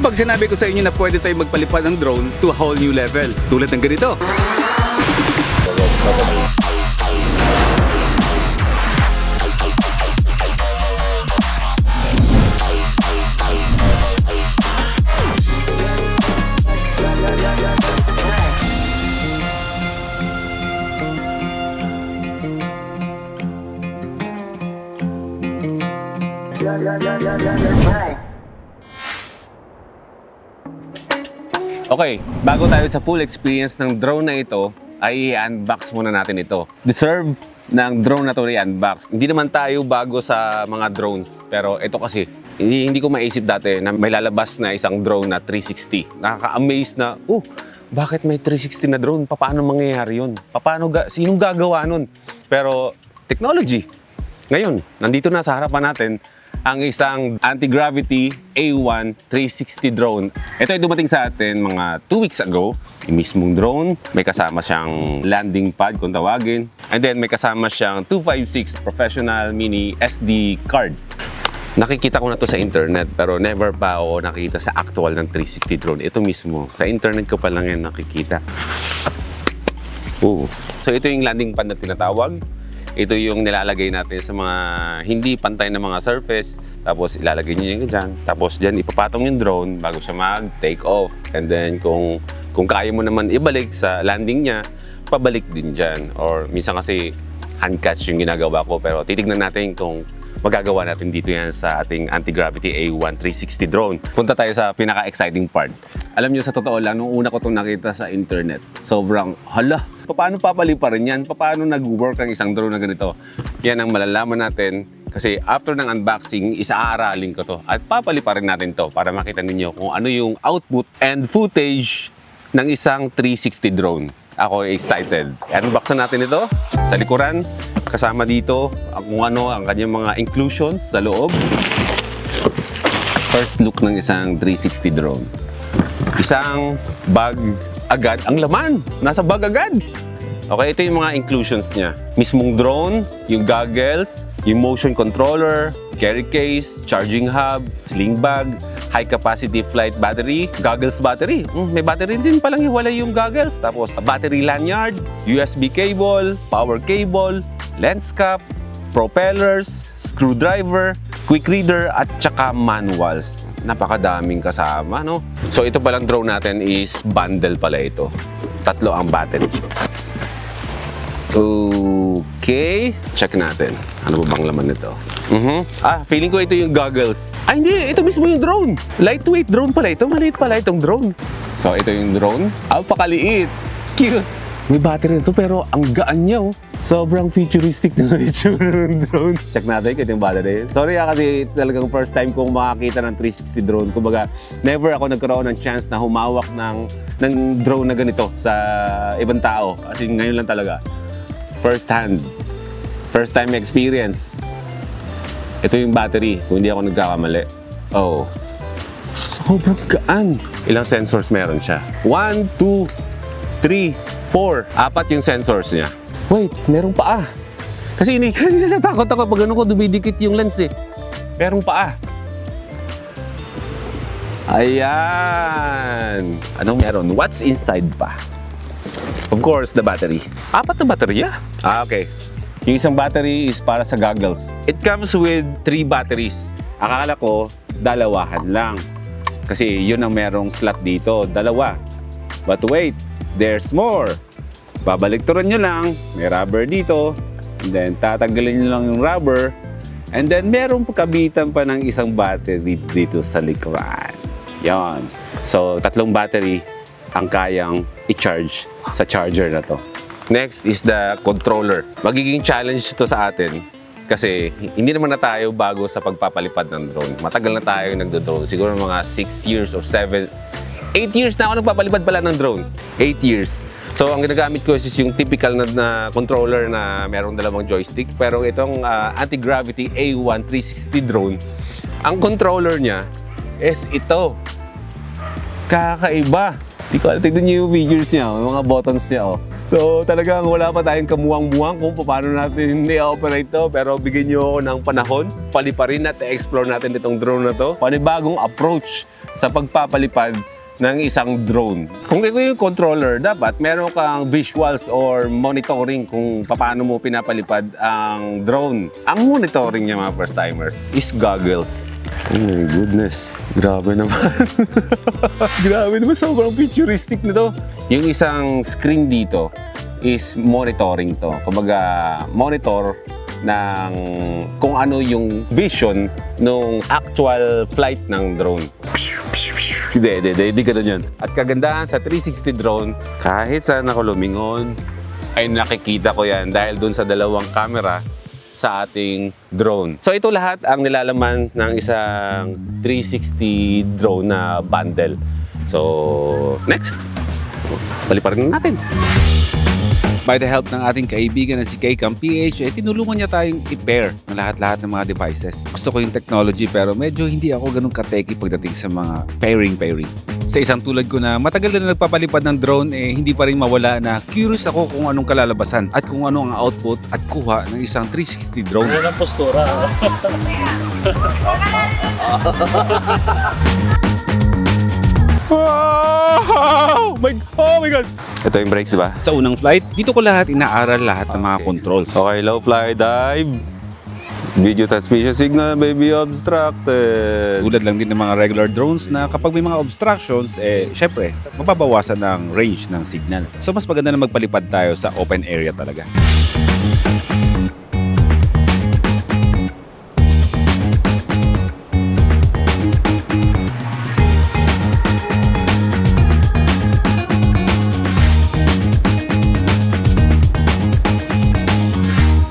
pag sinabi ko sa inyo na pwede tayong magpalipad ng drone to a whole new level, tulad ng ganito. Okay, bago tayo sa full experience ng drone na ito, ay i-unbox muna natin ito. Deserve ng drone na ito i-unbox. Hindi naman tayo bago sa mga drones, pero ito kasi, hindi ko maisip dati na may lalabas na isang drone na 360. Nakaka-amaze na, bakit may 360 na drone? Paano mangyayari yun? Sinong gagawa nun? Pero, technology. Ngayon, nandito na sa harapan natin ang isang anti-gravity A1 360 drone. Ito ay dumating sa atin mga 2 weeks ago. Yung mismong drone, may kasama siyang landing pad kung tawagin. And then may kasama siyang 256 professional mini SD card. Nakikita ko na to sa internet pero never pa ako nakita sa actual ng 360 drone. Ito mismo, sa internet ko pa lang yan nakikita. So ito yung landing pad na tinatawag. Ito yung nilalagay natin sa mga hindi pantay na mga surface. Tapos ilalagay nyo yung dyan. Tapos dyan ipapatong yung drone bago siya mag-take off. And then kung kaya mo naman ibalik sa landing niya, pabalik din dyan. Or minsan kasi hand catch yung ginagawa ko. Pero titignan natin kung magagawa natin dito yan sa ating anti-gravity A1 360 drone. Punta tayo sa pinaka-exciting part. Alam nyo, sa totoo lang, nung una ko itong nakita sa internet, sobrang, paano papaliparin yan? Paano nag-work ang isang drone na ganito? Yan ang malalaman natin kasi after ng unboxing, isa-aaralin ko to at papaliparin natin to para makita ninyo kung ano yung output and footage ng isang 360 drone. Ako excited. Unboxan natin ito sa likuran. Kasama dito kung ano ang kanyang mga inclusions sa loob. First look ng isang 360 drone. Isang bag agad ang laman. Nasa bag agad. Okay, ito yung mga inclusions niya. Mismong drone, yung goggles, yung motion controller, carry case, charging hub, sling bag, high capacity flight battery, goggles battery. May battery din palang hiwalay yung goggles. Tapos battery lanyard, USB cable, power cable, lens cap, propellers, screwdriver, quick reader, at tsaka manuals. Napakadaming kasama, no? So ito palang drone natin is bundle pala ito. 3 ang battery. Okay, check natin. Ano ba bang laman nito? Feeling ko ito yung goggles. Hindi, ito mismo yung drone. Lightweight drone pala ito. Maliit pala itong drone. So ito yung drone. Pakaliit. Cute. May battery nito pero ang gaan niya, Sobrang futuristic na itsura ng drone. Check natin kung yung battery. Sorry kasi talagang first time kong makakita ng 360 drone. Kumbaga, never ako nagkaroon ng chance na humawak ng drone na ganito sa ibang tao. Kasi ngayon lang talaga. First hand. First time experience. Ito yung battery, kung hindi ako nagkakamali. Sobrang gaan. Ilang sensors meron siya? 1, 2, 3, 4. 4 yung sensors niya. Wait, merong paa. Kasi kanina natakot ako pag ko dumidikit yung lens eh. Merong paa. Ayan. Anong meron? What's inside pa? Of course, the battery. 4 na baterya? Okay. Yung isang battery is para sa goggles. It comes with 3 batteries. Akala ko, dalawahan lang. Kasi yun ang merong slot dito. 2. But wait, there's more. Babalikturan nyo lang, may rubber dito, and then tatanggalin nyo lang yung rubber, and then merong kabitan pa ng isang battery dito sa likuran. Yan. So, 3 battery ang kayang i-charge sa charger na to. Next is the controller. Magiging challenge to sa atin kasi hindi naman na tayo bago sa pagpapalipad ng drone. Matagal na tayo nagdo-drone. Siguro mga 6 years or 8 years na ako nagpapalipad pala ng drone. 8 years. So, ang ginagamit ko is yung typical na controller na merong 2 joystick. Pero itong anti-gravity A1 360 drone, ang controller niya is ito. Kakaiba. Di ko alam, tignan niyo yung figures niya, yung mga buttons niya. So, talagang wala pa tayong kamuwang-muwang kung paano natin i-operate to. Pero bigyan niyo ako ng panahon, paliparin at i-explore natin itong drone na to. Panibagong approach sa pagpapalipad ng isang drone. Kung ito yung controller, dapat meron kang visuals or monitoring kung paano mo pinapalipad ang drone. Ang monitoring niya mga first timers is goggles. Oh my goodness, grabe naman. Grabe naman, sobrang futuristic nito. Yung isang screen dito is monitoring to. Kumbaga, monitor ng kung ano yung vision ng actual flight ng drone. Hindi ka yan. At kagandahan sa 360 drone, kahit saan ako lumingon, ay nakikita ko yan dahil dun sa dalawang camera sa ating drone. So ito lahat ang nilalaman ng isang 360 drone na bundle. So next, paliparin natin. By the help ng ating kaibigan na si Kcam PH, tinulungan niya tayong i-pair ng lahat-lahat ng mga devices. Gusto ko yung technology pero medyo hindi ako ganun ka-techy pagdating sa mga pairing. Sa isang tulad ko na matagal na nagpapalipad ng drone, hindi pa rin mawala na curious ako kung anong kalalabasan at kung ano ang output at kuha ng isang 360 drone. Ano ang postura? Oh my God! Ito yung brakes, di ba? Sa unang flight, dito ko inaaral lahat ng mga controls. Okay, low fly, dive. Video transmission signal may be obstructed. Tulad lang din ng mga regular drones na kapag may mga obstructions, syempre, mababawasan ng range ng signal. So mas maganda na magpalipad tayo sa open area talaga.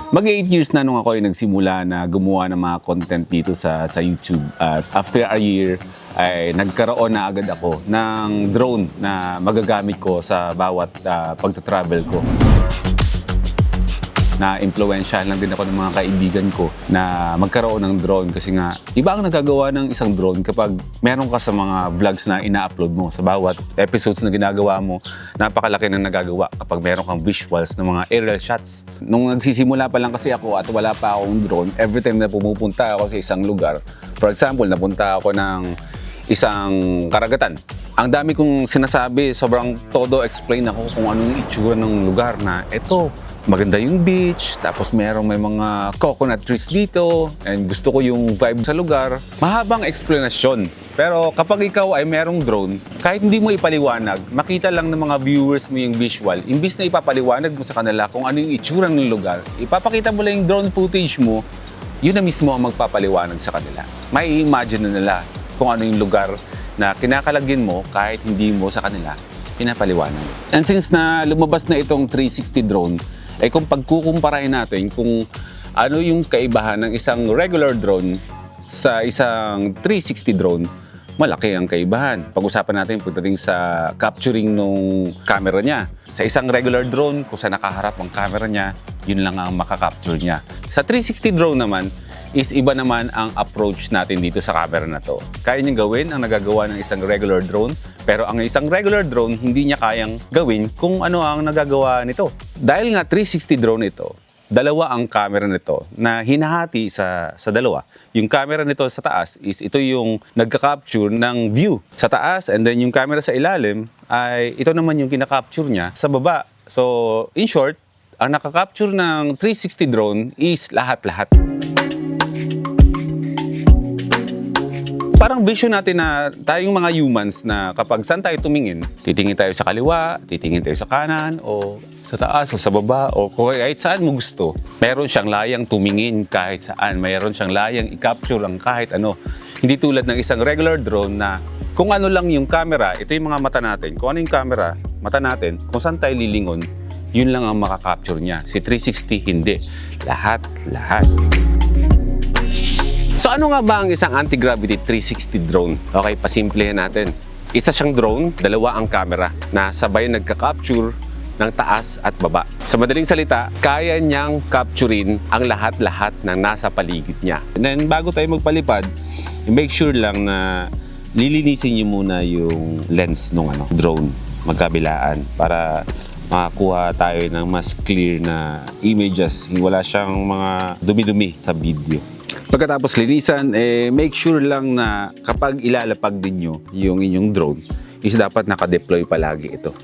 Mag-8 years na nung ako ay nagsimula na gumawa ng mga content dito sa YouTube. At after a year, ay nagkaroon na agad ako ng drone na magagamit ko sa bawat pagta-travel ko. Na-influensyahan lang din ako ng mga kaibigan ko na magkaroon ng drone kasi nga, iba ang nagagawa ng isang drone kapag meron ka sa mga vlogs na ina-upload mo sa bawat episodes na ginagawa mo, napakalaki ng nagagawa kapag meron kang visuals ng mga aerial shots. Nung nagsisimula pa lang kasi ako at wala pa akong drone, every time na pumupunta ako sa isang lugar, for example, napunta ako ng isang karagatan. Ang dami kong sinasabi, sobrang todo explain ako kung anong itsura ng lugar na ito. Maganda yung beach, tapos may mga coconut trees dito, and gusto ko yung vibe sa lugar. Mahabang explanasyon. Pero kapag ikaw ay merong drone, kahit hindi mo ipaliwanag, makita lang ng mga viewers mo yung visual, imbis na ipapaliwanag mo sa kanila kung ano yung itsura ng lugar, ipapakita mo lang yung drone footage mo, yun na mismo ang magpapaliwanag sa kanila. May imagine na nila kung ano yung lugar na kinakalagyan mo kahit hindi mo sa kanila pinapaliwanag. And since na lumabas na itong 360 drone, kung pagkukumparahin natin kung ano yung kaibahan ng isang regular drone sa isang 360 drone, malaki ang kaibahan. Pag-usapan natin pagdating sa capturing ng camera niya. Sa isang regular drone, kung saan nakaharap ang camera niya, yun lang ang makakapture niya. Sa 360 drone naman, is iba naman ang approach natin dito sa camera na to. Kaya niyang gawin ang nagagawa ng isang regular drone, pero ang isang regular drone hindi niya kayang gawin kung ano ang nagagawa nito. Dahil nga 360 drone ito, dalawa ang camera nito na hinahati sa dalawa. Yung camera nito sa taas is ito yung nagka-capture ng view sa taas, and then yung camera sa ilalim ay ito naman yung kinakapture niya sa baba. So in short, ang nakakapture ng 360 drone is lahat-lahat. Parang vision natin na tayong mga humans na kapag saan tayo tumingin, titingin tayo sa kaliwa, titingin tayo sa kanan, o sa taas, o sa baba, o kahit saan mo gusto. Meron siyang layang tumingin kahit saan. Meron siyang layang i-capture ang kahit ano. Hindi tulad ng isang regular drone na kung ano lang yung camera, ito yung mga mata natin. Kung ano yung camera, mata natin, kung saan tayo lilingon, yun lang ang makakapture niya. Si 360, hindi. Lahat. So ano nga ba ang isang anti-gravity 360 drone? Okay, pasimplehin natin. Isa siyang drone, dalawa ang camera na sabay nagka-capture ng taas at baba. Sa madaling salita, kaya niyang capturein ang lahat-lahat ng nasa paligid niya. And then bago tayo magpalipad, make sure lang na lilinisin niyo muna yung lens ng drone magkabilaan para makakuha tayo ng mas clear na images. Wala siyang mga dumi-dumi sa video. Pagkatapos linisan, make sure lang na kapag ilalapag din nyo yung inyong drone, is dapat naka-deploy palagi ito.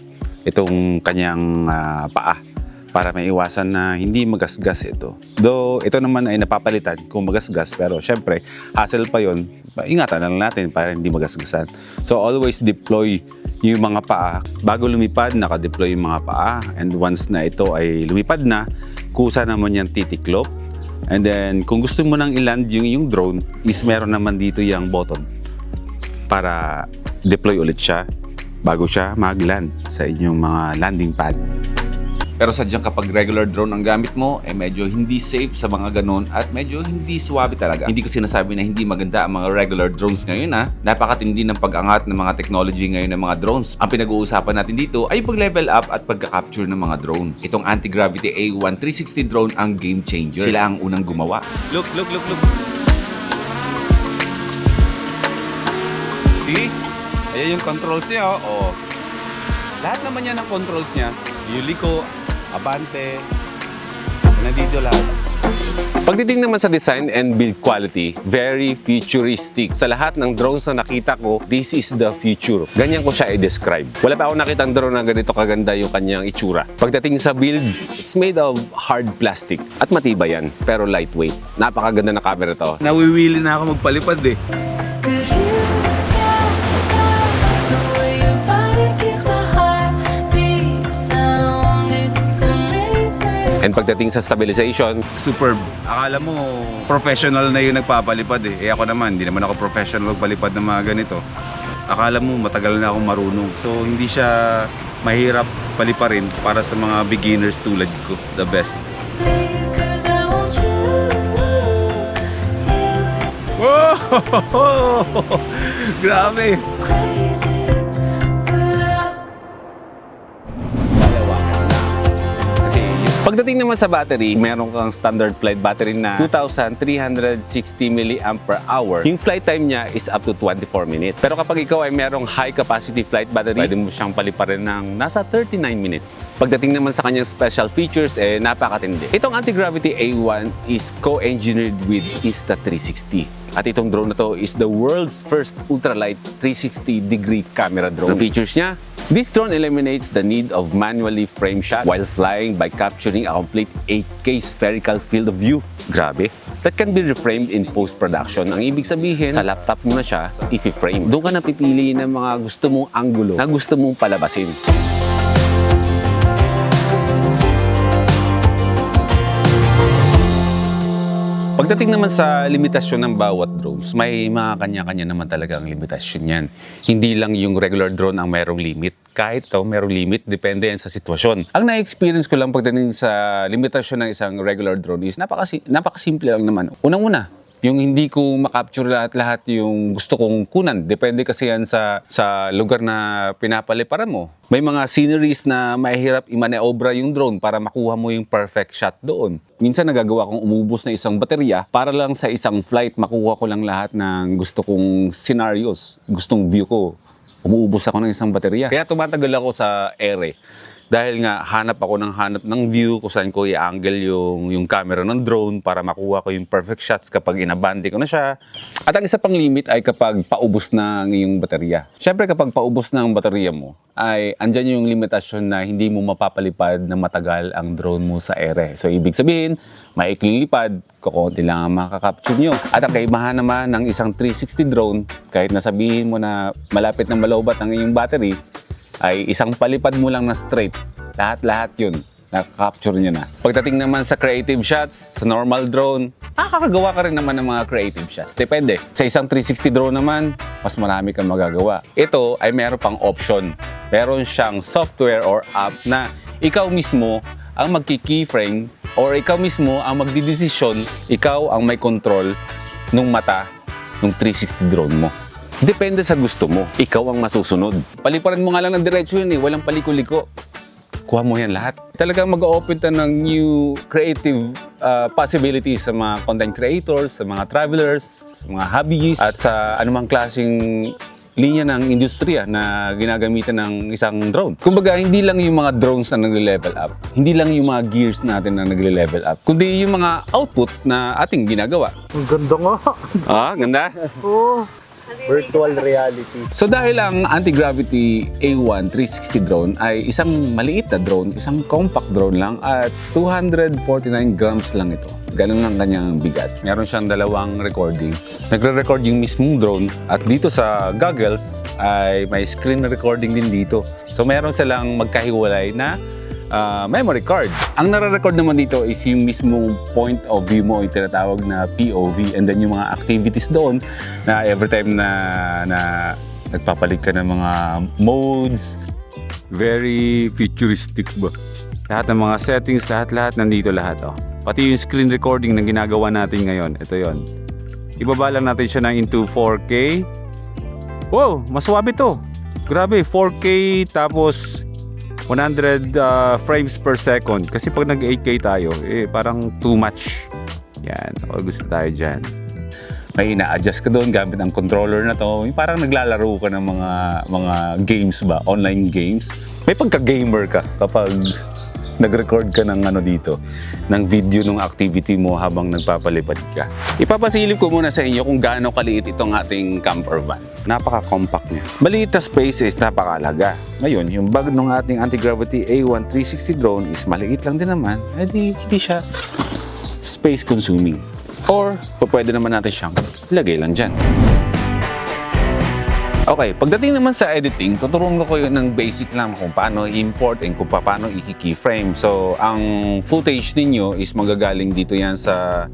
Itong kanyang paa para maiwasan na hindi magasgas ito. Though ito naman ay napapalitan kung magasgas, pero syempre hassle pa yon. Ingatan lang natin para hindi magasgasan. So always deploy yung mga paa. Bago lumipad, naka-deploy yung mga paa. And once na ito ay lumipad na, kusa naman yung titiklop. And then, kung gusto mo nang i-land yung drone, is meron naman dito yung button para deploy ulit siya bago siya mag-land sa inyong mga landing pad. Pero sadyang kapag regular drone ang gamit mo, medyo hindi safe sa mga ganun at medyo hindi swabe talaga. Hindi ko sinasabi na hindi maganda ang mga regular drones ngayon Napakatindi ng pag-angat ng mga technology ngayon ng mga drones. Ang pinag-uusapan natin dito ay pag-level up at pagka-capture ng mga drones. Itong Anti-Gravity A1 360 drone ang game changer. Sila ang unang gumawa. Look. See? Ayan yung controls niya, oh. Lahat naman yan ang controls niya. Yung liko, abante, nandito lahat. Pagdating naman sa design and build quality, very futuristic. Sa lahat ng drones na nakita ko, this is the future. Ganyan ko siya i-describe. Wala pa ako nakitang drone na ganito kaganda yung kanyang itsura. Pagdating sa build, it's made of hard plastic. At matibay yan, pero lightweight. Napakaganda na camera to. Nawiwili na ako magpalipad eh. And pagdating sa stabilization, Superb. Akala mo, professional na yung nagpapalipad eh. Ako naman, hindi naman ako professional magpalipad ng mga ganito. Akala mo, matagal na akong marunong. So, hindi siya mahirap paliparin para sa mga beginners tulad ko. The best. Wow! Grabe! pagdating naman sa battery, meron kang standard flight battery na 2,360 mAh. Yung flight time niya is up to 24 minutes. Pero kapag ikaw ay merong high capacity flight battery, pwede mo siyang paliparin ng nasa 39 minutes. Pagdating naman sa kanyang special features, napakatindi. Itong Anti-Gravity A1 is co-engineered with Insta360. At itong drone na to is the world's first ultralight 360-degree camera drone. Ang features niya, this drone eliminates the need of manually frame shots while flying by capturing a complete 8K spherical field of view. Grabe. That can be reframed in post-production. Ang ibig sabihin, sa laptop mo na siya, i-frame. Doon ka na pipili ng mga gusto mong anggulo na gusto mong palabasin. Pagdating naman sa limitasyon ng bawat drones, may mga kanya-kanya naman talaga ang limitasyon yan. Hindi lang yung regular drone ang mayroong limit. Kahit ito, mayroong limit, depende yan sa sitwasyon. Ang na-experience ko lang pagdating sa limitasyon ng isang regular drone is napakasimple lang naman. Unang-una, yung hindi ko makapture lahat-lahat yung gusto kong kunan. Depende kasi yan sa lugar na pinapaliparan mo. May mga sceneries na mahirap i-maneobra yung drone para makuha mo yung perfect shot doon. Minsan nagagawa kong umubos na isang baterya para lang sa isang flight makuha ko lang lahat ng gusto kong scenarios, gustong view ko. Umuubos ako ng isang baterya. Kaya tumatagal ako sa ere. Dahil nga, hanap ng view kung saan ko i-angle yung camera ng drone para makuha ko yung perfect shots kapag inabante ko na siya. At ang isa pang limit ay kapag paubos na ng iyong baterya. Siyempre kapag paubos na ang baterya mo, ay andyan yung limitasyon na hindi mo mapapalipad na matagal ang drone mo sa ere. So ibig sabihin, maikling lipad, kukunti lang ang makakapture nyo. At ang kaibahan naman ng isang 360 drone, kahit nasabihin mo na malapit na malowbat ang iyong battery, ay isang palipad mo lang na straight. Lahat-lahat yun, nakaka-capture nyo na. Pagdating naman sa creative shots, sa normal drone, nakakagawa ka rin naman ng mga creative shots. Depende. Sa isang 360 drone naman, mas marami kang magagawa. Ito ay meron pang option. Meron siyang software or app na ikaw mismo ang magki-keyframe or ikaw mismo ang magdidesisyon, ikaw ang may control ng mata ng 360 drone mo. Depende sa gusto mo. Ikaw ang masusunod. Paliparan mo nga lang ng diretsyo yun walang paliko-liko. Kuha mo yan lahat. Talagang mag-open ta ng new creative possibilities sa mga content creators, sa mga travelers, sa mga hobbyists, at sa anumang klaseng linya ng industriya na ginagamitan ng isang drone. Kumbaga, hindi lang yung mga drones na nagle-level up, hindi lang yung mga gears natin na nagle-level up, kundi yung mga output na ating ginagawa. Ang ganda nga. Ganda? Oo. Virtual reality. So dahil ang Anti-Gravity A1 360 drone ay isang maliit na drone, isang compact drone lang at 249 grams lang ito. Ganun ang kanyang bigat. Meron siyang dalawang recording. Nagre-record yung mismong drone at dito sa goggles ay may screen recording din dito. So meron silang magkahiwalay na memory card. Ang nare-record naman dito is yung mismong point of view mo, yung tinatawag na POV, and then yung mga activities doon na every time na nagpapalit ka ng mga modes. Very futuristic ba? Lahat ng mga settings, lahat nandito lahat. Pati yung screen recording na ginagawa natin ngayon, ito yon. Ibaba lang natin siya ng into 4K. Wow, mas swabe to. Grabe, 4K tapos 100 frames per second. Kasi pag nag-8K tayo, parang too much. Yan, o gusto tayo dyan. May ina-adjust ka doon gamit ang controller na to. Yung parang naglalaro ka ng mga games ba, online games. May pagka-gamer ka kapag nag-record ka ng dito, ng video ng activity mo habang nagpapalipad ka. Ipapasilip ko muna sa inyo kung gaano kaliit itong ating camper van. Napaka-compact niya. Maliit na space is napakalaga. Ngayon, yung bag ng ating Anti-Gravity A1 360 drone is maliit lang din naman. Hindi siya space consuming. Or, pwede naman natin siyang lagay lang dyan. Okay, pagdating naman sa editing, tuturuan ko kayo ng basic lang kung paano i-import and kung paano i-keyframe. So, ang footage ninyo is magagaling dito yan sa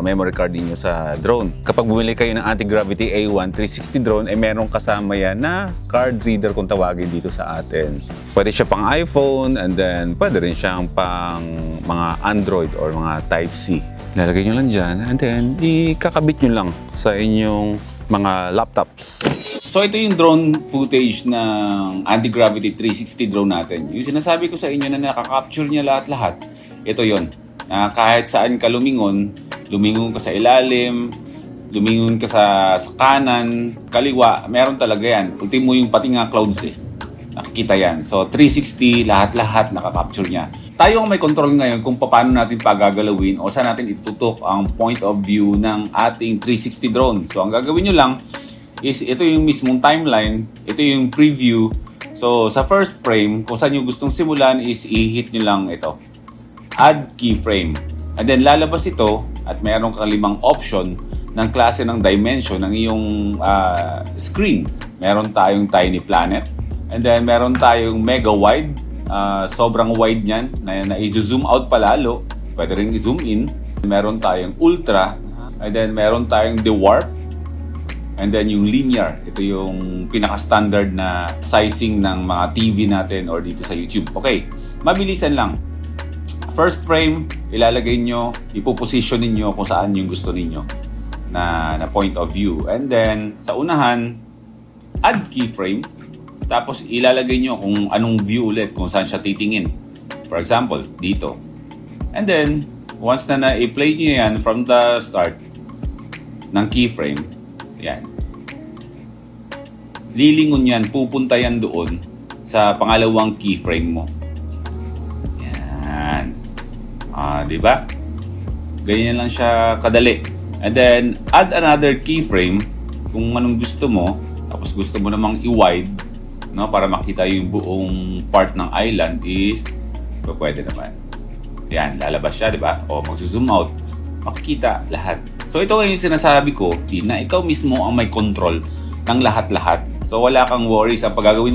memory card ninyo sa drone. Kapag bumili kayo ng Anti-Gravity A1 360 drone, merong kasama yan na card reader kung tawagin dito sa atin. Pwede siya pang iPhone and then pwede rin siyang pang mga Android or mga Type-C. Lalagay nyo lang dyan and then ikakabit nyo lang sa inyong mga laptops. So ito yung drone footage ng Anti-Gravity 360 drone natin. Yung sinasabi ko sa inyo na nakaka-capture niya lahat-lahat, ito yon. Na kahit saan ka lumingon ka sa ilalim, lumingon ka sa kanan, kaliwa, meron talaga yan. Ultimo yung pati nga clouds nakikita yan. So 360, lahat-lahat nakaka-capture niya. Tayo ang may control ngayon kung paano natin pagagalawin o saan natin itututok ang point of view ng ating 360 drone. So ang gagawin nyo lang is ito yung mismong timeline, ito yung preview. So sa first frame, kung saan nyo gustong simulan is i-hit nyo lang ito, add keyframe. And then lalabas ito at mayroon kang 5 option ng klase ng dimension ng iyong screen. Meron tayong tiny planet, and then meron tayong mega wide. Sobrang wide niyan na i-zoom out palalo, pwede rin i-zoom in. Meron tayong ultra, and then meron tayong dwarf, and then yung linear. Ito yung pinaka-standard na sizing ng mga TV natin or dito sa YouTube. Okay, mabilisan lang. First frame, ilalagay nyo, ipoposition ninyo kung saan yung gusto ninyo na point of view. And then sa unahan, add keyframe. Tapos ilalagay nyo kung anong view ulit, kung saan siya titingin. For example, dito. And then, once na na-play nyo yan from the start ng keyframe, yan. Lilingon yan, pupunta yan doon sa pangalawang keyframe mo. Yan. Diba? Ganyan lang siya kadali. And then, add another keyframe kung anong gusto mo. Tapos gusto mo namang i-wide, no, para makita yung buong part ng island is pwede naman. Yan, lalabas siya, di ba? O mag-zoom out, makikita lahat. So ito yung sinasabi ko, na ikaw mismo ang may control ng lahat-lahat. So wala kang worries. Ang gagawin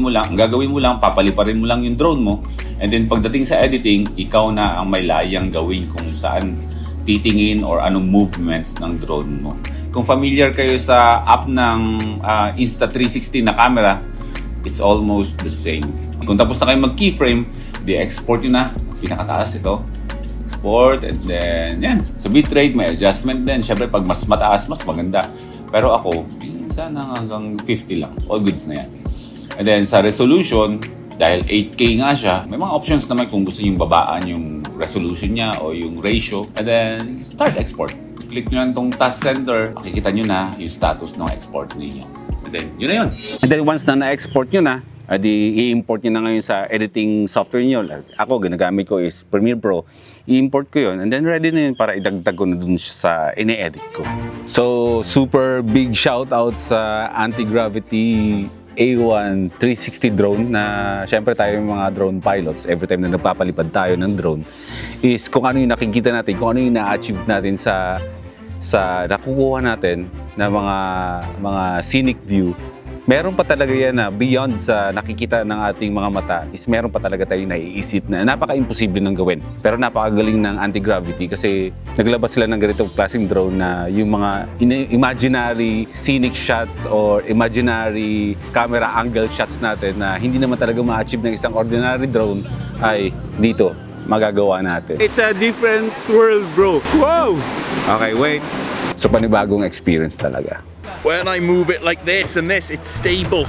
mo lang, papaliparin mo lang yung drone mo. And then pagdating sa editing, ikaw na ang may layang gawin kung saan titingin or anong movements ng drone mo. Kung familiar kayo sa app ng Insta360 na camera, it's almost the same. Kung tapos na kayo mag-keyframe, di-export nyo na. Pinakataas ito. Export, and then, yan. Sa bitrate, may adjustment din. Siyempre, pag mas mataas, mas maganda. Pero ako, sana hanggang 50 lang. All goods na yan. And then, sa resolution, dahil 8K nga siya, may mga options naman kung gusto nyo babaan yung resolution niya o yung ratio. And then, start export. Click nyo lang itong task center, makikita nyo na yung status ng export ninyo. And then, yun na yun. And then once na na-export nyo na, di i-import nyo na ngayon sa editing software nyo. Ako, ginagamit ko is Premiere Pro. I-import ko yun and then ready na yun para idagdag ko na dun siya sa ine-edit ko. So, super big shout out sa Anti-Gravity A1 360 drone na syempre tayo yung mga drone pilots. Every time na nagpapalipad tayo ng drone is kung ano yung nakikita natin, kung ano yung na-achieve natin sa nakukuha natin na mga scenic view. Meron pa talaga yan na beyond sa nakikita ng ating mga mata is meron pa talaga tayong naiisip na napaka-imposible ng gawin. Pero napakagaling ng Anti-Gravity kasi naglabas sila ng ganitong klaseng drone na yung mga imaginary scenic shots or imaginary camera angle shots natin na hindi naman talaga ma-achieve ng isang ordinary drone ay dito magagawa natin. It's a different world, bro. Wow! Okay, wait. So panibagong experience talaga. When I move it like this and this, it's stable.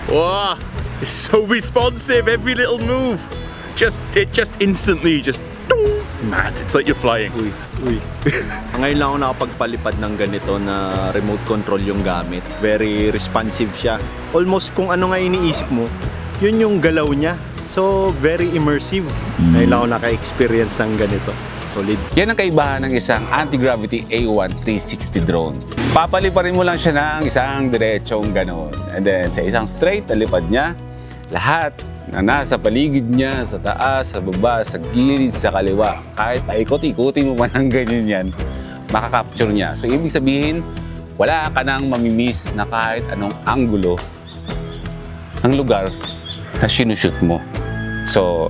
Wow, it's so responsive. Every little move, it just instantly mad. It's like you're flying. Uy. Ngayon lang ako nakapagpalipad ng ganito na remote control yung gamit. Very responsive siya. Almost kung ano nga iniisip mo, yun yung galaw niya. So, very immersive. Ngayon lang ako naka-experience ng ganito. Solid. Yan ang kaibahan ng isang Anti-Gravity A1 360 drone. Papaliparin mo lang siya ng isang diretsong ganon. And then sa isang straight, alipad niya, lahat na nasa paligid niya, sa taas, sa baba, sa gilid, sa kaliwa, kahit paikot-ikutin mo man ng ganyan yan, makakapture niya. So ibig sabihin, wala ka nang mamimiss na kahit anong anggulo ng lugar na sinushoot mo. So,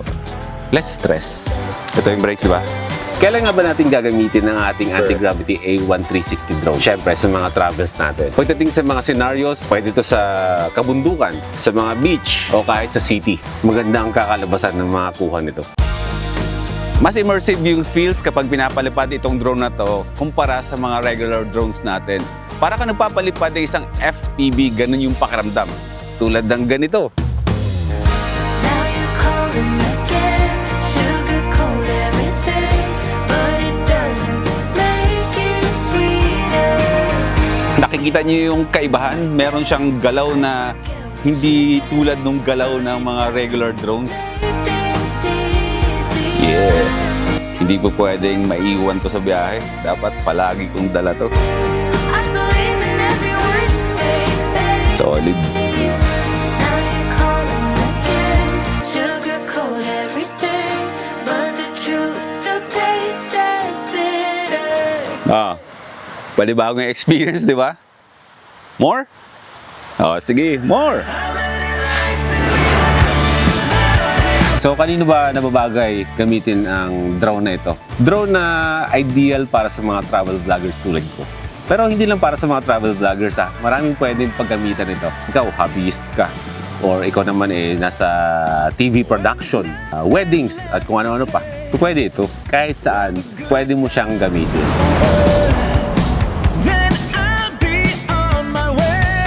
less stress. Ito yung brakes, di ba? Kailan nga ba natin gagamitin ng ating Anti-Gravity A1 360 drone? Siyempre, sa mga travels natin. Pagdating sa mga scenarios, pwede ito sa kabundukan, sa mga beach, o kahit sa city. Maganda ang kakalabasan ng mga kuha nito. Mas immersive yung feels kapag pinapalipad itong drone na to kumpara sa mga regular drones natin. Para ka nagpapalipad ng isang FPV, ganun yung pakiramdam. Tulad ng ganito. Now you're calling again, sugarcoat everything, but it doesn't make it sweeter. Nakikita niyo yung kaibahan? Meron siyang galaw na hindi tulad ng galaw ng mga regular drones. Everything's easy. Yeah. Hindi po pwedeng maiwan to sa biyahe. Dapat palagi kong dala to. I believe in every word you say, babe. Solid. Now you're calling again, sugarcoat everything, but the truth still tastes as bitter. Panibagong experience, di ba? More? Sige, more! So, kanino ba nababagay gamitin ang drone na ito? Drone na ideal para sa mga travel vloggers tulad ko. Pero hindi lang para sa mga travel vloggers ha. Maraming pwedeng paggamitan nito. Ikaw, hobbyist ka. Or ikaw naman nasa TV production, weddings, at kung ano-ano pa. So, pwede ito. Kahit saan, pwede mo siyang gamitin.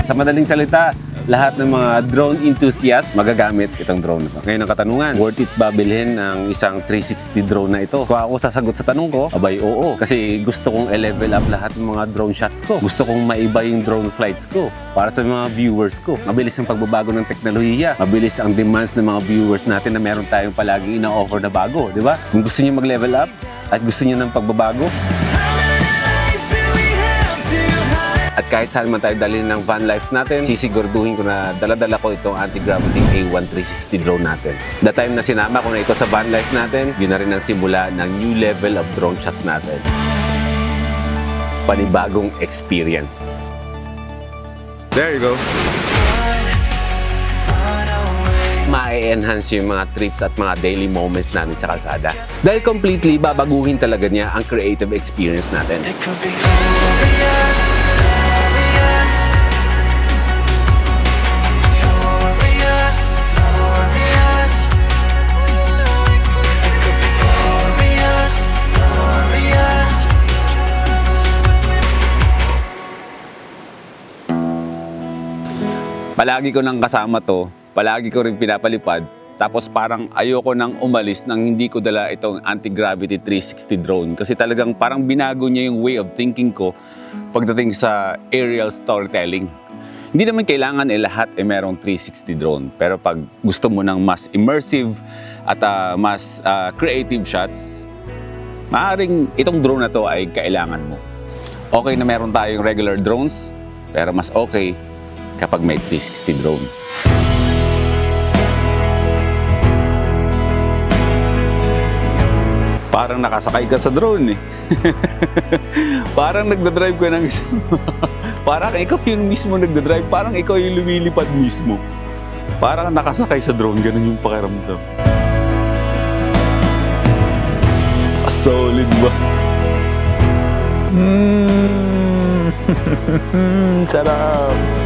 Sa madaling salita, lahat ng mga drone enthusiasts magagamit itong drone na ito. Ngayon ang katanungan, worth it ba bilhin ang isang 360 drone na ito? Kung ako sasagot sa tanong ko, abay oo. Kasi gusto kong i-level up lahat ng mga drone shots ko. Gusto kong maiba yung drone flights ko para sa mga viewers ko. Mabilis ang pagbabago ng teknolohiya. Mabilis ang demands ng mga viewers natin na meron tayong palaging ina-offer na bago. Di ba? Kung gusto niyo mag-level up at gusto niyo ng pagbabago, at kahit saan man tayo dalhin ng van life natin, sisiguraduhin ko na dala-dala ko itong Anti-Gravity A1 360 drone natin. The time na sinama ko na ito sa van life natin, yun na rin ang simula ng new level of drone shots natin. Panibagong experience. There you go. Ma-enhance yung mga trips at mga daily moments natin sa kalsada. Dahil completely babaguhin talaga niya ang creative experience natin. It could be glorious, glorious, glorious, glorious. It could be glorious, glorious. Palagi ko nang kasama to, palagi ko rin pinapalipad. Tapos parang ayoko nang umalis nang hindi ko dala itong Anti-Gravity 360 drone. Kasi talagang parang binago niya yung way of thinking ko pagdating sa aerial storytelling. Hindi naman kailangan lahat merong 360 drone. Pero pag gusto mo ng mas immersive at mas creative shots, maaaring itong drone na to ay kailangan mo. Okay na meron tayong regular drones, pero mas okay kapag may 360 drone. Parang nakasakay ka sa drone eh. Parang nagdadrive ka ng parang ikaw yung mismo nagdadrive, parang ikaw yung lumilipad mismo. Parang nakasakay sa drone, ganun yung pakiramdam. Solid ba? Sarap!